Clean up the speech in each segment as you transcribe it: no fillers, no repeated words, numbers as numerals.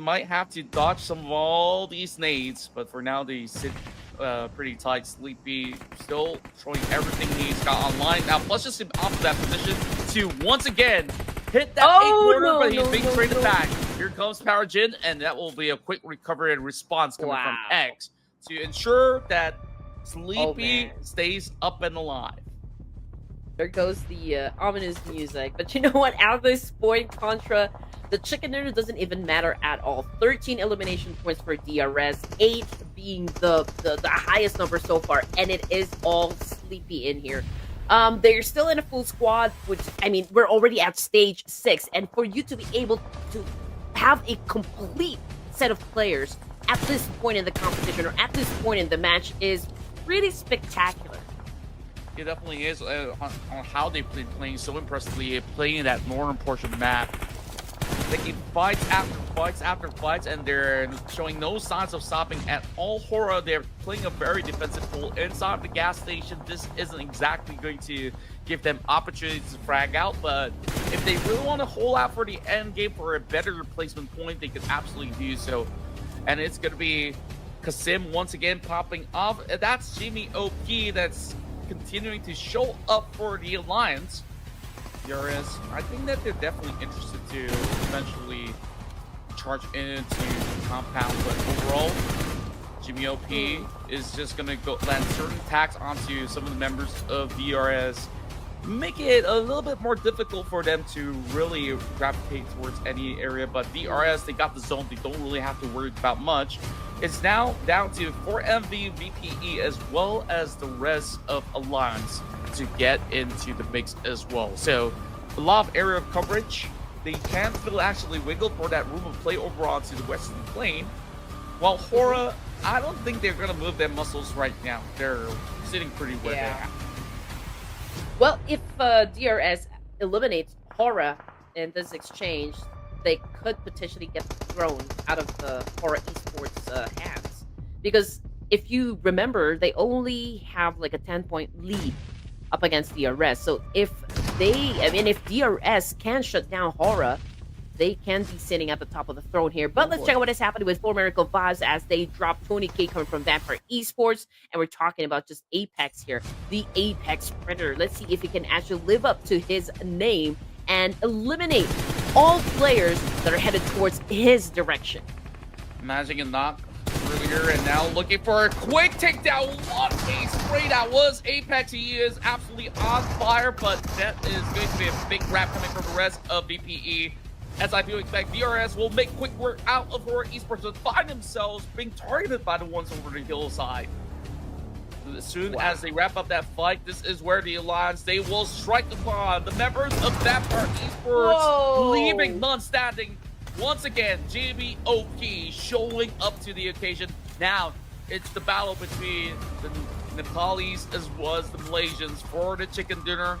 Might have to dodge some of all these nades, but for now they sit pretty tight. Sleepy still showing everything he's got online. Now flushes him off of that position to once again hit that eight-corner, but he's being traded back. Here comes Power Jin, and that will be a quick recovery and response coming from X to ensure that Sleepy stays up and alive. There goes the ominous music. But you know what? At this point, Contra, the chicken dinner doesn't even matter at all. 13 elimination points for DRS, 8 being the highest number so far, and it is all Sleepy in here. They're still in a full squad, which, I mean, we're already at stage 6, and for you to be able to have a complete set of players at this point in the competition, or at this point in the match, is really spectacular. It definitely is on how they've been playing so impressively, playing that northern portion of the map. Taking fights after fights after fights, and they're showing no signs of stopping at all. Hora, they're playing a very defensive role inside the gas station. This isn't exactly going to give them opportunities to frag out, but if they really want to hold out for the end game for a better placement point, they could absolutely do so. And it's going to be Kasim once again popping off. That's Jimmy OP that's continuing to show up for the Alliance. DRS, I think that they're definitely interested to eventually charge into the compound, but overall, Jimmy OP is just going to go land certain attacks onto some of the members of DRS, make it a little bit more difficult for them to really gravitate towards any area. But DRS, they got the zone, they don't really have to worry about much. It's now down to 4MV, VPE, as well as the rest of Alliance to get into the mix as well. So a lot of area of coverage. They can still actually wiggle for that room of play over onto the western plane. While Hora, I don't think they're gonna move their muscles right now. They're sitting pretty where they are. Well, if DRS eliminates Hora in this exchange, they could potentially get thrown out of the Hora Esports hands. Because if you remember, they only have like a 10-point lead up against DRS. So if if DRS can shut down Hora, they can be sitting at the top of the throne here. But let's check out what is happening with 4 Miracle Vibes as they drop 20k coming from Vampire Esports. And we're talking about just Apex here, the Apex Predator. Let's see if he can actually live up to his name and eliminate all players that are headed towards his direction. Managing a knock earlier, and now looking for a quick takedown. What a spray that was. Apex, he is absolutely on fire, but that is going to be a big grab coming from the rest of VPE. As I do expect, DRS will make quick work out of Hora Esports and find themselves being targeted by the ones over the hillside. As soon as they wrap up that fight, this is where the Alliance, they will strike upon the members of Vampire Esports, leaving none standing. Once again, JBOP showing up to the occasion. Now, it's the battle between the Nepalis as well as the Malaysians for the chicken dinner.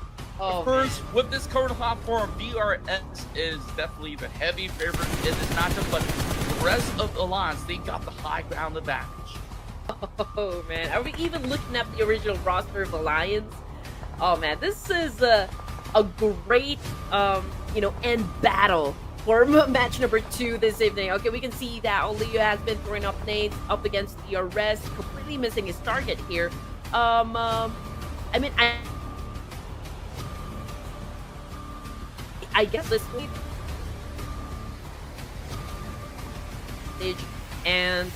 First, with this current hot form, DRS is definitely the heavy favorite in this matchup, but the rest of the Alliance, they got the high ground advantage. Oh man, are we even looking at the original roster of Alliance? Oh man, this is a great end battle for match number 2 this evening. Okay, we can see that Olio has been throwing up nades up against DRS, completely missing his target here. I guess this week and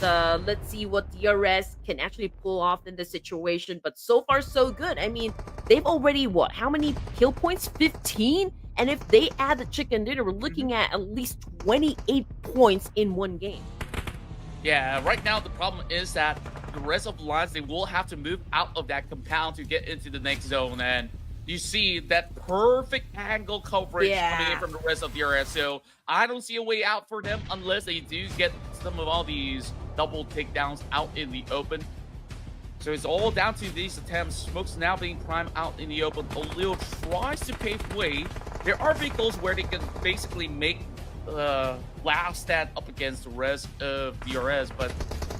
let's see what DRS can actually pull off in this situation. But so far so good. I mean, they've already how many kill points? 15. And if they add the chicken dinner, we're looking at least 28 points in one game. Yeah, right now the problem is that the rest of the lines, they will have to move out of that compound to get into the next zone. And you see that perfect angle coverage coming in from the rest of DRS. So I don't see a way out for them unless they do get some of all these double takedowns out in the open. So it's all down to these attempts. Smoke's now being primed out in the open. Olio tries to pave way. There are vehicles where they can basically make last stand up against the rest of DRS, but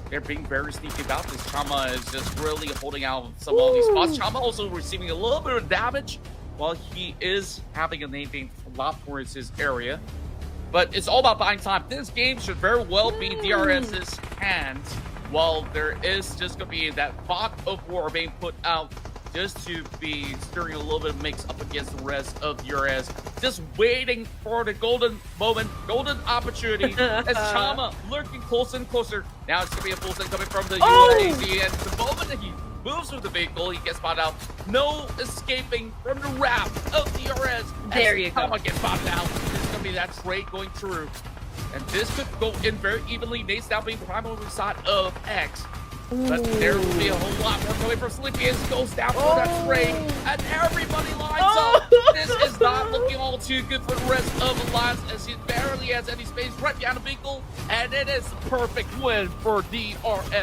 they're being very sneaky about this. Chama is just really holding out some of these spots. Chama also receiving a little bit of damage while he is having a nade being a lot towards his area. But it's all about buying time. This game should very well be DRS's hands, while there is just going to be that fog of war being put out just to be stirring a little bit of mix up against the rest of DRS. Just waiting for the golden moment, golden opportunity as Chama lurking closer and closer. Now it's going to be a full set coming from the UAZ, and the moment that he moves through the vehicle, he gets spotted out. No escaping from the wrath of DRS. There you go. Chama gets spotted out. This is going to be that trade going through. And this could go in very evenly. Nate's now being prime on the side of X. But there will be a whole lot more coming from Sleepy as he goes down for that trade. And everybody lines up. This is not looking all too good for the rest of Elias as he barely has any space right behind the vehicle. And it is the perfect win for DRS.